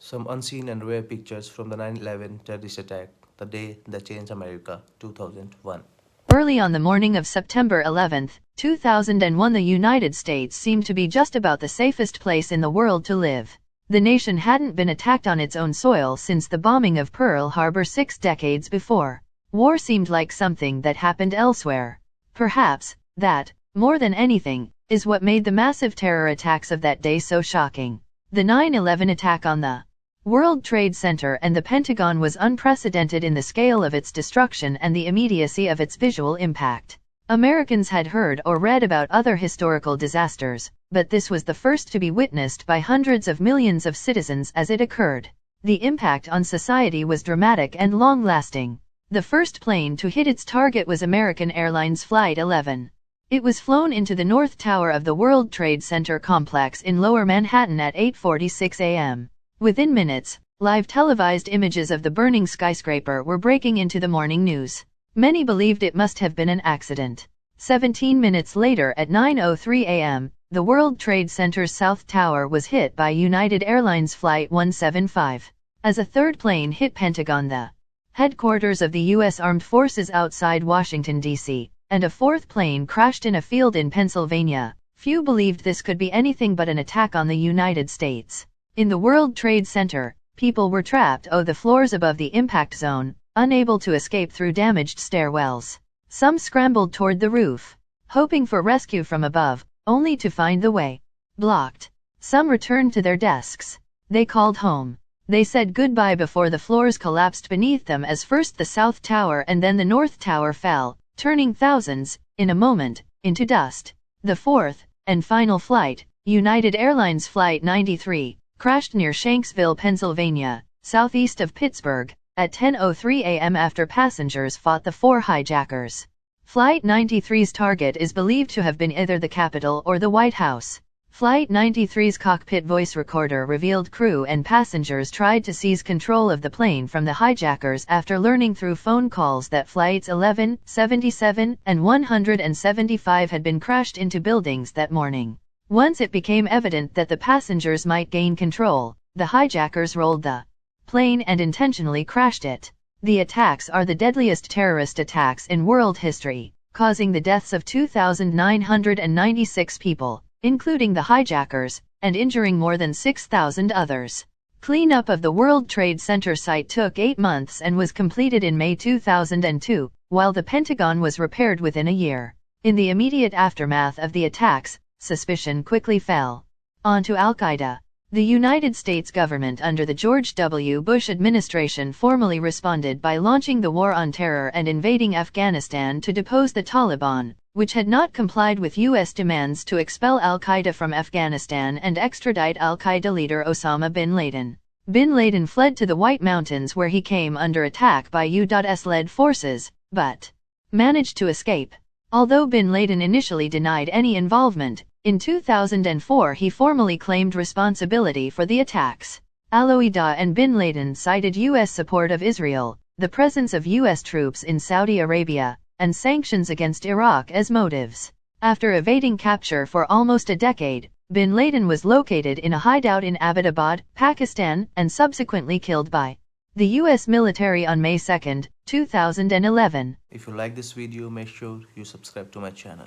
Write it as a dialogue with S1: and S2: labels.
S1: Some unseen and rare pictures from the 9/11 terrorist attack, the day that changed America, 2001.
S2: Early on the morning of September 11, 2001, the United States seemed to be just about the safest place in the world to live. The nation hadn't been attacked on its own soil since the bombing of Pearl Harbor 6 decades before. War seemed like something that happened elsewhere. Perhaps, that, more than anything, is what made the massive terror attacks of that day so shocking. The 9/11 attack on the World Trade Center and the Pentagon was unprecedented in the scale of its destruction and the immediacy of its visual impact. Americans had heard or read about other historical disasters, but this was the first to be witnessed by hundreds of millions of citizens as it occurred. The impact on society was dramatic and long-lasting. The first plane to hit its target was American Airlines Flight 11. It was flown into the North Tower of the World Trade Center complex in Lower Manhattan at 8:46 a.m. Within minutes, live televised images of the burning skyscraper were breaking into the morning news. Many believed it must have been an accident. 17 minutes later at 9:03 a.m., the World Trade Center's South Tower was hit by United Airlines Flight 175. As a third plane hit Pentagon, the headquarters of the U.S. Armed Forces outside Washington, D.C., and a fourth plane crashed in a field in Pennsylvania, few believed this could be anything but an attack on the United States. In the World Trade Center, people were trapped on the floors above the impact zone, unable to escape through damaged stairwells. Some scrambled toward the roof, hoping for rescue from above, only to find the way blocked. Some returned to their desks. They called home. They said goodbye before the floors collapsed beneath them as first the South Tower and then the North Tower fell, turning thousands, in a moment, into dust. The fourth, and final flight, United Airlines Flight 93, crashed near Shanksville, Pennsylvania, southeast of Pittsburgh, at 10:03 a.m. after passengers fought the four hijackers. Flight 93's target is believed to have been either the Capitol or the White House. Flight 93's cockpit voice recorder revealed crew and passengers tried to seize control of the plane from the hijackers after learning through phone calls that flights 11, 77, and 175 had been crashed into buildings that morning. Once it became evident that the passengers might gain control, the hijackers rolled the plane and intentionally crashed it. The attacks are the deadliest terrorist attacks in world history, causing the deaths of 2,996 people, including the hijackers, and injuring more than 6,000 others. Cleanup of the World Trade Center site took 8 months and was completed in May 2002, while the Pentagon was repaired within a year. In the immediate aftermath of the attacks, suspicion quickly fell onto Al-Qaeda. The United States government under the George W. Bush administration formally responded by launching the War on Terror and invading Afghanistan to depose the Taliban, which had not complied with U.S. demands to expel Al-Qaeda from Afghanistan and extradite Al-Qaeda leader Osama bin Laden. Bin Laden fled to the White Mountains where he came under attack by U.S.-led forces, but managed to escape. Although bin Laden initially denied any involvement, in 2004 he formally claimed responsibility for the attacks. Al-Qaeda and bin Laden cited U.S. support of Israel, the presence of U.S. troops in Saudi Arabia, and sanctions against Iraq as motives. After evading capture for almost a decade, bin Laden was located in a hideout in Abbottabad, Pakistan, and subsequently killed by the U.S. military on May 2, 2011.
S1: If you like this video, make sure you subscribe to my channel.